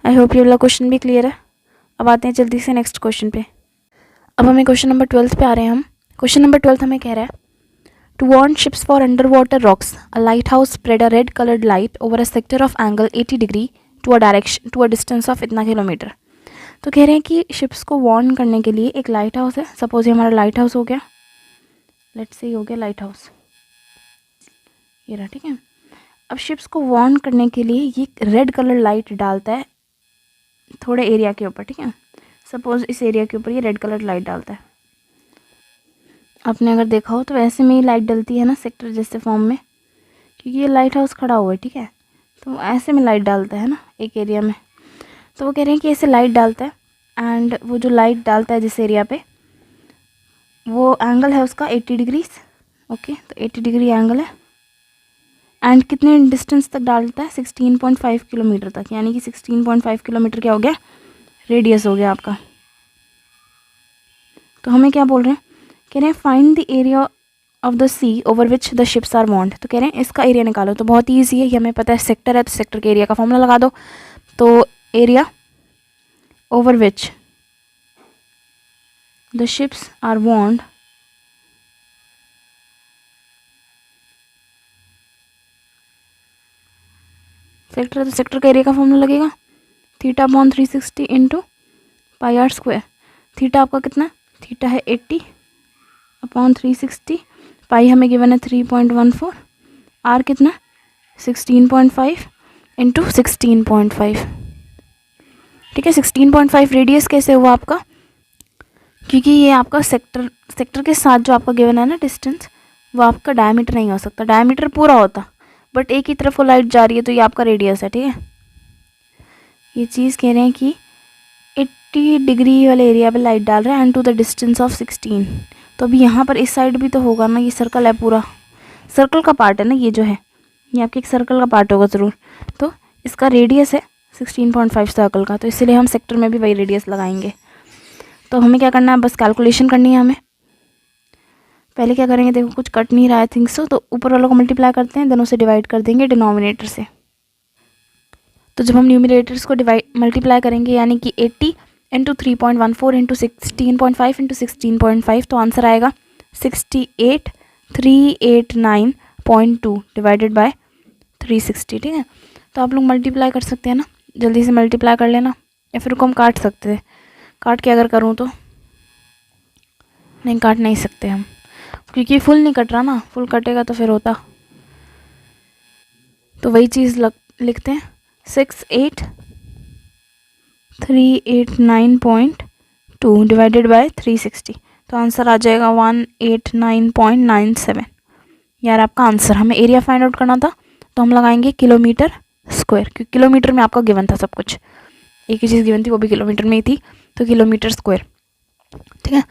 आई होप ये वाला क्वेश्चन भी क्लियर है। अब आते हैं जल्दी से नेक्स्ट क्वेश्चन पे। अब हमें क्वेश्चन नंबर 12 पे आ रहे हैं हम। क्वेश्चन नंबर 12 हमें कह रहा है to warn ships for underwater rocks a lighthouse spread a red coloured light over a sector of angle 80 degree to a distance of इतना किलोमीटर। तो कह रहे हैं कि शिप्स को वार्न करने के लिए एक लाइट हाउस है। सपोज ये हमारा लाइट हाउस हो गया, लेट्स से हो गया लाइट हाउस, ये रहा, ठीक है। अब शिप्स को वार्न करने के लिए ये रेड कलर लाइट डालता है थोड़े एरिया के ऊपर, ठीक है। सपोज इस एरिया के ऊपर ये रेड कलर लाइट डालता है। आपने अगर देखा हो तो ऐसे में ही लाइट डलती है ना सेक्टर जैसे फॉर्म में, क्योंकि ये लाइट हाउस खड़ा हुआ है, ठीक है। तो ऐसे में लाइट डालता है ना एक एरिया में। तो वो कह रहे हैं कि ऐसे लाइट डालता है, एंड वो जो लाइट डालता है जिस एरिया पे, वो एंगल है उसका 80 डिग्रीज, ओके। तो 80 डिग्री एंगल है, एंड कितने डिस्टेंस तक डालता है, 16.5 किलोमीटर तक, यानी कि 16.5 किलोमीटर क्या हो गया, रेडियस हो गया आपका। तो हमें क्या बोल रहे हैं, कह रहे हैं find the area of the sea over which the ships are warned. तो कह रहे हैं इसका एरिया निकालो। तो बहुत ईजी है, ये हमें पता है सेक्टर है, तो सेक्टर के एरिया का फॉर्मूला लगा दो। तो area over which the ships are warned sector है तो सेक्टर का एरिया का फॉर्मूला लगेगा theta upon 360 into pi R square. Theta आपका कितना, थीटा है 80 अपॉन 360, पाई हमें गिवन है 3.14, आर कितना 16.5 इंटू 16.5, ठीक है। 16.5 रेडियस कैसे हुआ आपका, क्योंकि ये आपका सेक्टर के साथ जो आपका गिवन है ना डिस्टेंस, वो आपका डायमीटर नहीं हो सकता, डायमीटर पूरा होता, बट एक ही तरफ वो लाइट जा रही है तो ये आपका रेडियस है, ठीक है। ये चीज़ कह रहे हैं कि 80 डिग्री वाले एरिया पे लाइट डाल रहे हैं and to the distance of 16। तो अभी यहाँ पर इस साइड भी तो होगा ना, ये सर्कल है पूरा, सर्कल का पार्ट है ना ये जो है, ये आपके एक सर्कल का पार्ट होगा ज़रूर। तो इसका रेडियस है 16.5 सर्कल का, तो इसीलिए हम सेक्टर में भी वही रेडियस लगाएंगे। तो हमें क्या करना है, बस कैलकुलेशन करनी है हमें। पहले क्या करेंगे, देखो कुछ कट नहीं रहा है थिंक सो, तो ऊपर वालों को मल्टीप्लाई करते हैं, दोनों से डिवाइड कर देंगे डिनोमिनेटर से। तो जब हम न्यूमिनेटर्स को मल्टीप्लाई करेंगे, यानी कि 80 इंटू 3.14 इंटू 16.5 इंटू 16.5, तो आंसर आएगा 68389.2 डिवाइडेड बाय 360, ठीक है। तो आप लोग मल्टीप्लाई कर सकते हैं ना, जल्दी से मल्टीप्लाई कर लेना, या फिर को हम काट सकते हैं। काट के अगर करूँ तो नहीं, काट नहीं सकते हम, क्योंकि फुल नहीं कट रहा ना, फुल कटेगा तो फिर होता। तो वही चीज़ लिखते हैं 68389.2 डिवाइडेड बाय 360, तो आंसर आ जाएगा 189.97। यार आपका आंसर, हमें एरिया फाइंड आउट करना था तो हम लगाएंगे किलोमीटर स्क्वायर, क्योंकि किलोमीटर में आपका गिवन था सब कुछ, एक ही चीज़ गिवन थी वो भी किलोमीटर में ही थी, तो किलोमीटर स्क्वायर, ठीक है।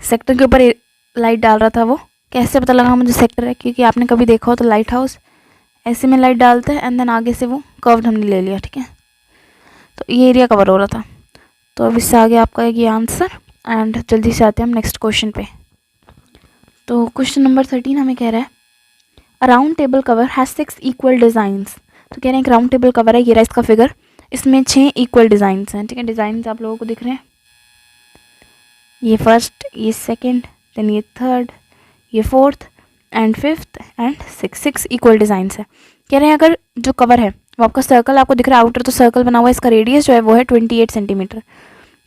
सेक्टर के ऊपर लाइट डाल रहा था, वो कैसे पता लगा मुझे सेक्टर है, क्योंकि आपने कभी देखा हो तो लाइट हाउस ऐसे में लाइट डालते हैं एंड देन आगे से वो कर्व्ड हमने ले लिया, ठीक है। तो ये एरिया कवर हो रहा था, तो अब इससे आगे आपका ये आंसर। एंड जल्दी से आते हैं हम नेक्स्ट क्वेश्चन पे। तो क्वेश्चन नंबर 13 हमें कह रहा है अ round table cover has 6 equal designs. तो कह रहे हैं एक राउंड टेबल कवर है, ये रहा इसका फिगर, इसमें 6 इक्वल डिज़ाइंस हैं, ठीक है। डिज़ाइंस आप लोगों को दिख रहे हैं, ये फर्स्ट, ये सेकंड, देन ये थर्ड, ये fourth and fifth and six equal designs है। कह रहे हैं अगर जो कवर है वो आपका सर्कल आपको दिख रहा है आउटर, तो सर्कल बना हुआ है, इसका रेडियस जो है वो है 28 सेंटीमीटर।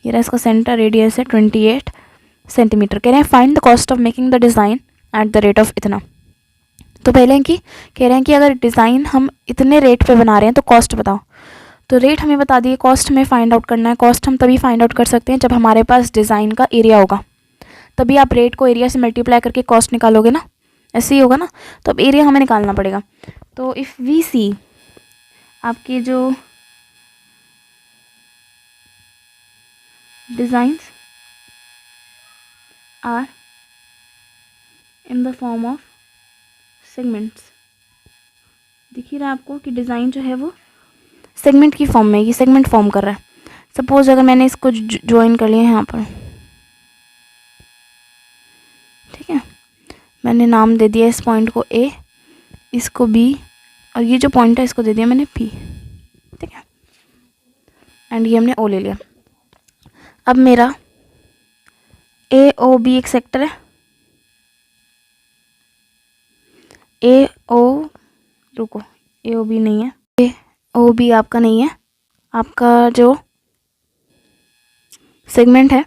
ये रहा इसका सेंटर रेडियस है 28 सेंटीमीटर। कह रहे हैं find the cost of making the design at the rate of इतना। तो पहले कि कह रहे हैं कि अगर डिज़ाइन हम इतने रेट पे बना रहे हैं तो कॉस्ट बताओ। तो रेट हमें बता दिए, कॉस्ट हमें फाइंड आउट करना है। कॉस्ट हम तभी फाइंड आउट कर सकते हैं जब हमारे पास डिज़ाइन का एरिया होगा, तभी आप रेट को एरिया से मल्टीप्लाई करके कॉस्ट निकालोगे ना, ऐसे ही होगा ना। तो अब एरिया हमें निकालना पड़ेगा। तो इफ़ वी सी आपके जो designs are in the form of segments, दिख ही रहा है आपको कि डिज़ाइन जो है वो सेगमेंट की फॉर्म में, ये सेगमेंट फॉर्म कर रहा है। सपोज अगर मैंने इसको ज्वाइन कर लिया यहाँ पर, ठीक है, मैंने नाम दे दिया इस पॉइंट को ए, इसको बी, और ये जो पॉइंट है इसको दे दिया मैंने पी, ठीक है, एंड ये हमने ओ ले लिया। अब मेरा ए ओ बी एक सेक्टर है, ए ओ, रुको, ए ओ बी नहीं है, ए ओ बी आपका नहीं है, आपका जो सेगमेंट है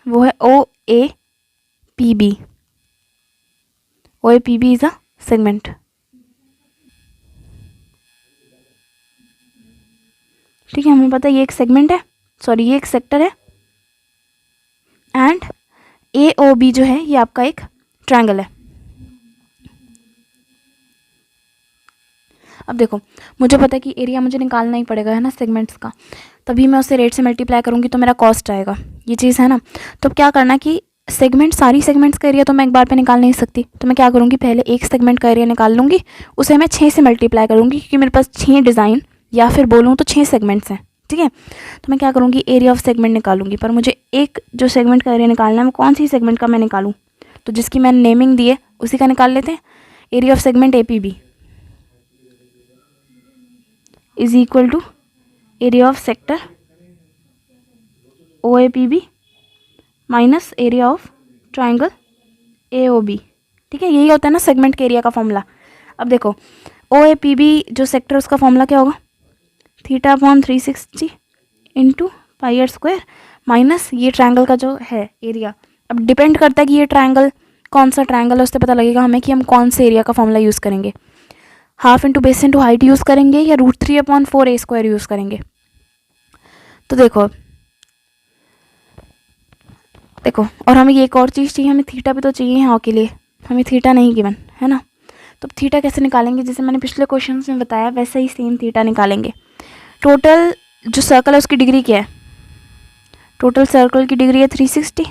वो है O A P B. O A P B is a segment, ठीक है। हमें पता है ये एक सेगमेंट है, सॉरी ये एक सेक्टर है, एंड ए ओ बी जो है ये आपका एक ट्रायंगल है। अब देखो मुझे पता है कि एरिया मुझे निकालना ही पड़ेगा, है ना, सेगमेंट्स का, तभी मैं उसे रेट से मल्टीप्लाई करूँगी तो मेरा कॉस्ट आएगा, ये चीज़ है ना। तो क्या करना कि सेगमेंट, सारी सेगमेंट्स का एरिया तो मैं एक बार पे निकाल नहीं सकती, तो मैं क्या करूँगी, पहले एक सेगमेंट का एरिया निकाल लूँगी, उसे मैं 6 से मल्टीप्लाई करूँगी, क्योंकि मेरे पास 6 डिज़ाइन या फिर बोलूँ तो 6 सेगमेंट्स हैं, ठीक है। तो मैं क्या करूँगी, एरिया ऑफ सेगमेंट निकालूंगी, पर मुझे एक जो सेगमेंट का एरिया निकालना है वो कौन सी सेगमेंट का मैं निकालूँ, तो जिसकी मैंने नेमिंग दी है उसी का निकाल लेते हैं। Area of segment A P B is equal to area of sector O A P B minus area of triangle A O B, ठीक है। यही होता है ना सेगमेंट के एरिया का फॉर्मूला। अब देखो ओ ए पी बी जो सेक्टर, उसका फॉर्मूला क्या होगा, theta upon 360 into pi R square minus ये ट्रायंगल का जो है एरिया। अब डिपेंड करता है कि ये ट्रायंगल कौन सा ट्रायंगल है, उससे पता लगेगा हमें कि हम कौन से एरिया का फॉर्मूला यूज़ करेंगे। Half into base into height use करेंगे या √3/4 ए स्क्वायर यूज़ करेंगे। तो देखो देखो, और हमें ये एक और चीज़ चाहिए, हमें थीटा भी तो चाहिए यहाँ के लिए, हमें थीटा नहीं गिवन है ना। तो थीटा कैसे निकालेंगे, जैसे मैंने पिछले क्वेश्चन में बताया वैसे ही सेम थीटा निकालेंगे। टोटल जो सर्कल है उसकी डिग्री क्या है, टोटल सर्कल की डिग्री है 360।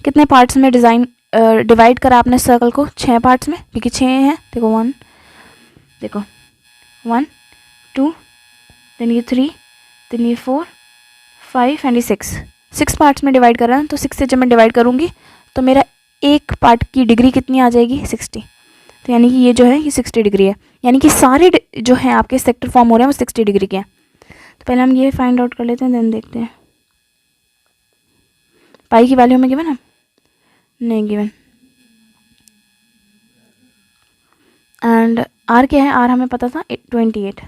कितने पार्ट्स में डिज़ाइन डिवाइड करा आपने सर्कल को, 6 पार्ट्स में, क्योंकि 6 हैं। देखो 1, देखो 1 2 देन ये 3 देन ये 4 5 एंड ये 6 पार्ट्स में डिवाइड कर रहा है। तो 6 से जब मैं डिवाइड करूँगी तो मेरा एक पार्ट की डिग्री कितनी आ जाएगी, 60। तो यानी कि ये जो है ये 60 डिग्री है, यानी कि सारे जो हैं आपके सेक्टर फॉर्म हो रहे हैं वो 60 डिग्री के हैं। तो पहले हम ये फाइंड आउट कर लेते हैं, देन देखते हैं। पाई की वैल्यू हमें गिवन है, नहीं गिवन, एंड आर क्या है, आर हमें पता था 28।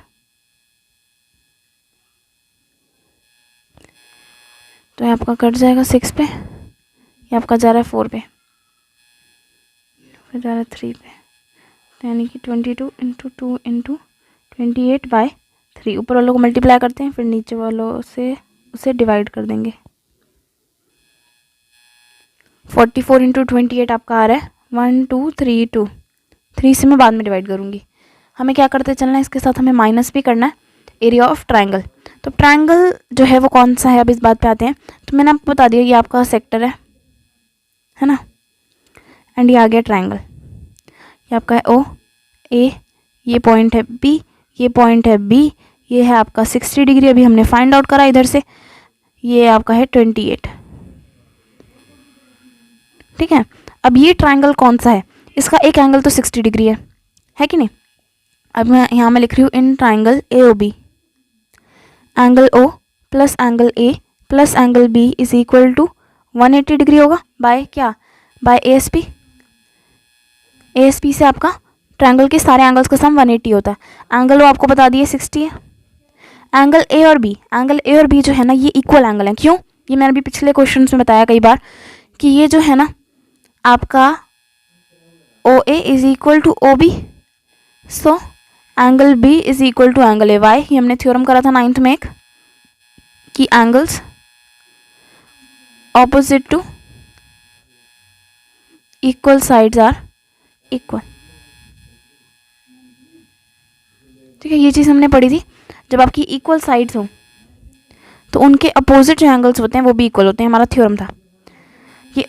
तो ये आपका कट जाएगा 6 पे, ये आपका जा रहा है 4 पे, फिर जा रहा है 3 पे, तो यानी कि 22 इंटू 2 इंटू 28/3। ऊपर वालों को मल्टीप्लाई करते हैं, फिर नीचे वालों से उसे डिवाइड कर देंगे। 44 इंटू 28 आपका आ रहा है 1232। 3 से मैं बाद में डिवाइड करूँगी। हमें क्या करते चलना है, इसके साथ हमें माइनस भी करना है एरिया ऑफ ट्रायंगल। तो ट्रायंगल जो है वो कौन सा है, अब इस बात पे आते हैं। तो मैंने आपको बता दिया ये आपका सेक्टर है ना, एंड ये आ गया ट्रायंगल, ये आपका है ओ ए, ये पॉइंट है बी, ये पॉइंट है बी, ये है आपका 60 डिग्री, अभी हमने फाइंड आउट करा इधर से, ये आपका है 28, ठीक है। अब ये ट्रायंगल कौन सा है, इसका एक एंगल तो 60 डिग्री है कि नहीं। अब मैं यहाँ में लिख रही हूँ in triangle A O B, angle O plus angle A plus angle B is equal to 180 degree होगा बाय क्या, by A S P. A S P से आपका ट्रायंगल के सारे एंगल्स का सम 180 होता है। एंगल ओ आपको बता दिए 60 है। एंगल ए और बी जो है ना ये इक्वल एंगल है। क्यों? ये मैंने अभी पिछले क्वेश्चन में बताया कई बार कि ये जो है ना आपका O A is equal to O B, so angle B is equal to angle A. Why? ये हमने थ्योरम करा था 9th में एक, कि angles opposite to equal sides are equal. ठीक है, ये चीज़ हमने पढ़ी थी। जब आपकी इक्वल साइड्स हो तो उनके अपोजिट जो एंगल्स होते हैं वो भी इक्वल होते हैं, हमारा थ्योरम था। ये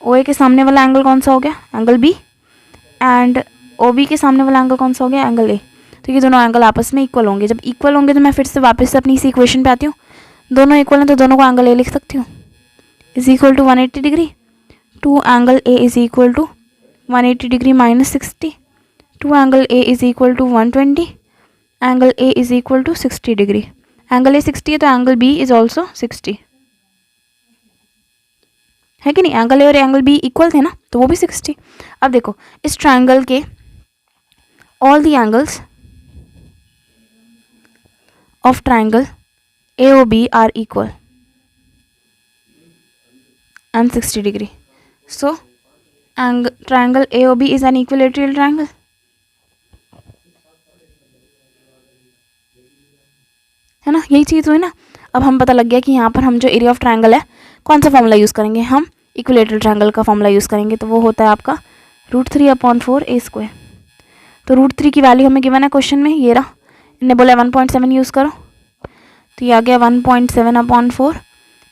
ओ ए के सामने वाला एंगल कौन सा हो गया, angle B, and O B के सामने वाला एंगल कौन सा हो गया, एंगल ए। तो ये दोनों एंगल आपस में इक्वल होंगे। जब इक्वल होंगे तो मैं फिर से वापस से अपनी इसी इक्वेशन पे आती हूँ। दोनों इक्वल हैं तो दोनों को एंगल ए लिख सकती हूँ, is equal to 180 degree. Two angle A is equal to 180 degree minus 60। Two angle A is equal to 120। Angle A is equal to 60 degree. Angle A 60 है तो एंगल बी इज ऑल्सो 60 है कि नहीं। Angle A और angle B equal थे ना तो वो भी 60। अब देखो इस ट्रायंगल के all the angles of triangle AOB are equal and 60 degree. So triangle AOB is an equilateral triangle. है ना, यही चीज़ हुई ना। अब हम पता लग गया कि यहाँ पर हम जो एरिया ऑफ ट्रायंगल है कौन सा फॉर्मूला यूज़ करेंगे, हम इक्विलेटरल ट्रायंगल का फॉर्मूला यूज़ करेंगे। तो वो होता है आपका √3/4 A²। तो √3 की वैल्यू हमें गिवन है क्वेश्चन में, ये रहा। इन्होंने बोला 1.7 यूज़ करो, तो ये आ गया 1.7/4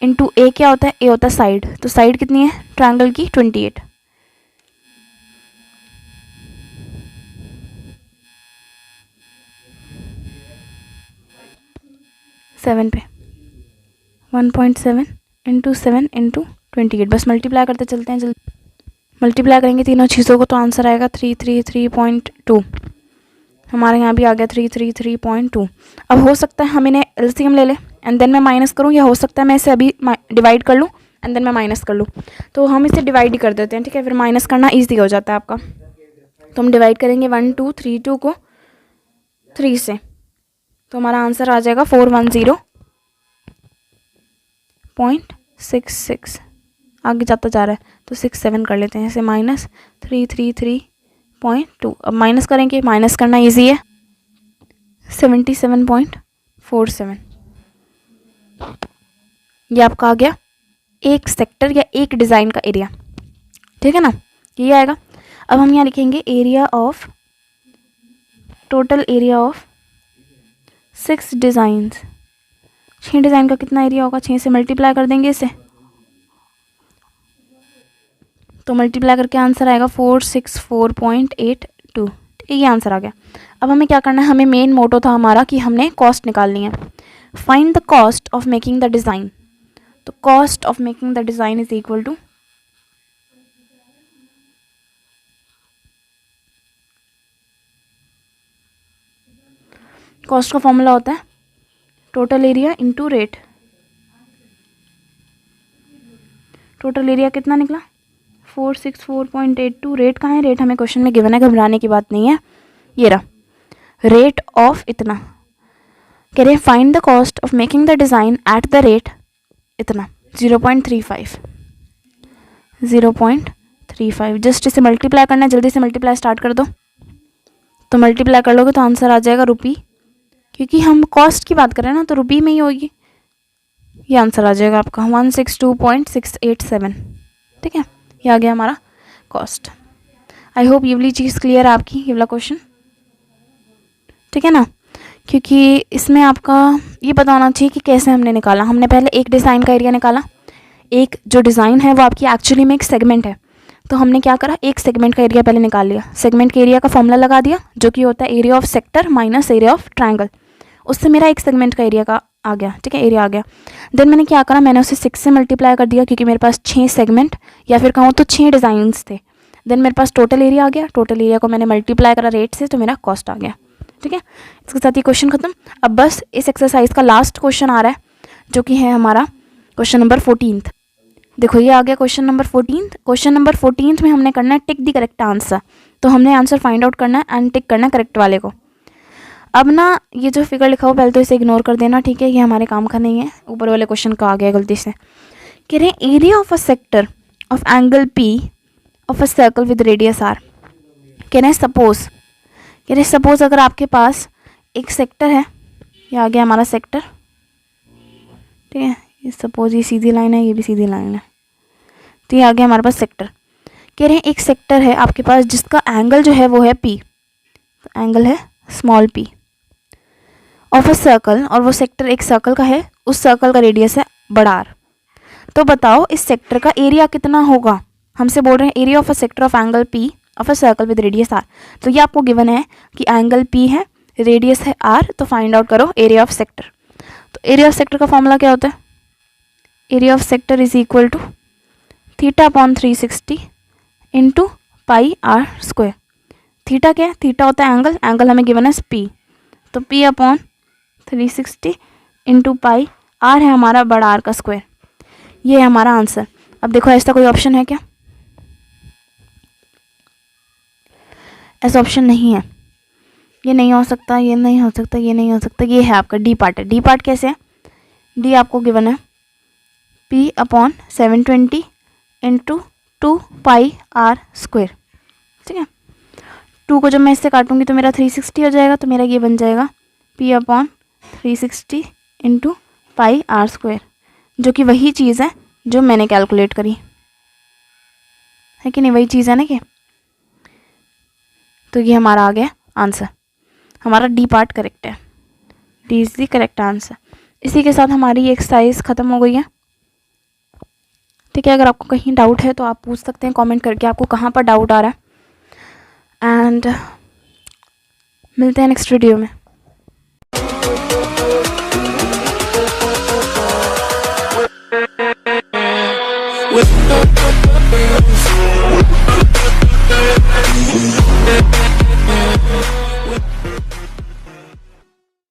इंटू ए। क्या होता है, ए होता है साइड। तो साइड कितनी है ट्रायंगल की, 28। सेवन पे 1.7 इंटू 7 इंटू 28, बस मल्टीप्लाई करते चलते हैं। जल्दी मल्टीप्लाई करेंगे तीनों चीज़ों को तो आंसर आएगा 333.2। हमारे यहाँ भी आ गया 333.2। अब हो सकता है हम इन्हें एलसीएम ले लें एंड देन मैं माइनस करूँ, या हो सकता है मैं इसे अभी डिवाइड कर लूँ एंड देन मैं माइनस कर लूँ। तो हम इसे डिवाइड ही कर देते हैं, ठीक है, फिर माइनस करना ईजी हो जाता है आपका। तो हम डिवाइड करेंगे 1 2 3 2 को 3 से, तो हमारा आंसर आ जाएगा 410.66। आगे जाता जा रहा है तो 6 7 कर लेते हैं इसे, माइनस 333.2। अब माइनस करेंगे, माइनस करना इजी है, 77.47। ये आपका आ गया एक सेक्टर या एक डिज़ाइन का एरिया, ठीक है ना, ये आएगा। अब हम यहाँ लिखेंगे area of, total area of 6 designs. 6 design का कितना एरिया होगा, 6 से मल्टीप्लाई कर देंगे इसे, तो मल्टीप्लाई करके आंसर आएगा 464.82। ये आंसर आ गया। अब हमें क्या करना है, हमें मेन मोटो था हमारा कि हमने कॉस्ट निकालनी है। Find the cost of making the design. तो cost of making the design is equal to cost का फॉर्मूला होता है total area into rate. Total area कितना निकला 464.82। रेट कहाँ है, रेट हमें क्वेश्चन में गिवन है, घबराने की बात नहीं है। ये रहा रेट ऑफ इतना, कह रहे हैं find the cost of making the design at the rate इतना 0.35। 0.35 जस्ट इसे मल्टीप्लाई करना है, जल्दी से मल्टीप्लाई स्टार्ट कर दो। तो मल्टीप्लाई कर लोगे तो आंसर आ जाएगा रुपी, क्योंकि हम कॉस्ट की बात कर रहे हैं ना तो रुपी में ही होगी। ये आंसर आ जाएगा आपका 162.687। ठीक है, ये आ गया हमारा कॉस्ट। आई होप ये वाली चीज़ क्लियर है आपकी, ये वाला क्वेश्चन, ठीक है ना, क्योंकि इसमें आपका ये पता होना चाहिए कि कैसे हमने निकाला। हमने पहले एक डिज़ाइन का एरिया निकाला। एक जो डिज़ाइन है वो आपकी एक्चुअली में एक सेगमेंट है, तो हमने क्या करा, एक सेगमेंट का एरिया पहले निकाल लिया। सेगमेंट के एरिया का फॉर्मूला लगा दिया जो कि होता है area of sector minus area of triangle. उससे मेरा एक सेगमेंट का एरिया का आ गया, ठीक है, एरिया आ गया। देन मैंने क्या करा, मैंने उसे 6 से मल्टीप्लाई कर दिया, क्योंकि मेरे पास 6 सेगमेंट या फिर कहूँ तो 6 डिज़ाइंस थे। देन मेरे पास टोटल एरिया आ गया। टोटल एरिया को मैंने मल्टीप्लाई करा रेट से, तो मेरा कॉस्ट आ गया। ठीक है, इसके साथ ये क्वेश्चन खत्म। अब बस इस एक्सरसाइज का लास्ट क्वेश्चन आ रहा है जो कि है हमारा क्वेश्चन नंबर 14। देखो ये आ गया क्वेश्चन नंबर 14। क्वेश्चन नंबर 14 में हमने करना है टिक द करेक्ट आंसर। तो हमने आंसर फाइंड आउट करना है एंड टिक करना है करेक्ट वाले को। अब ना ये जो फिगर लिखा हो पहले तो इसे इग्नोर कर देना, ठीक है, ये हमारे काम का नहीं है। ऊपर वाले क्वेश्चन का आ गया गलती से। कह रहे हैं area of a sector of angle P of a circle with radius R. कह रहे हैं सपोज अगर आपके पास एक सेक्टर है, ये आ गया हमारा सेक्टर, ठीक है, ये सपोज ये सीधी लाइन है, ये भी सीधी लाइन है, तो ये आ गया हमारे पास सेक्टर। कह रहे हैं एक सेक्टर है आपके पास जिसका एंगल जो है वो है पी, तो एंगल है small P of a circle, और वो सेक्टर एक सर्कल का है, उस सर्कल का रेडियस है बड़ा आर। तो बताओ इस सेक्टर का एरिया कितना होगा। हमसे बोल रहे हैं area of a sector of angle P of a circle with radius R. तो ये आपको गिवन है कि एंगल पी है, रेडियस है आर, तो फाइंड आउट करो एरिया ऑफ सेक्टर। तो एरिया ऑफ सेक्टर का फॉर्मूला क्या होता है? Area of sector is equal to theta upon 360 into pi R square. Theta क्या है? थीटा होता है एंगल, एंगल हमें गिवन है पी, तो P upon 360 into pi, R है हमारा बड़ा आर का स्क्वायर। ये है हमारा आंसर। अब देखो ऐसा कोई ऑप्शन है क्या? ऐसा ऑप्शन नहीं है, ये नहीं हो सकता, ये नहीं हो सकता, ये नहीं हो सकता। ये है आपका डी पार्ट है। डी पार्ट कैसे है? डी आपको गिवन है P upon 720 into 2 pi R square, ठीक है। 2 को जब मैं इससे काटूंगी तो मेरा 360 हो जाएगा, तो मेरा ये बन जाएगा P upon 360 into pi R square, जो कि वही चीज़ है जो मैंने कैलकुलेट करी है कि नहीं, वही चीज़ है ना कि। तो ये हमारा आ गया आंसर, हमारा डी पार्ट करेक्ट है, D is the correct answer. इसी के साथ हमारी ये एक्सरसाइज ख़त्म हो गई है, ठीक है। अगर आपको कहीं डाउट है तो आप पूछ सकते हैं कमेंट करके, आपको कहाँ पर डाउट आ रहा है। एंड मिलते हैं नेक्स्ट वीडियो में। With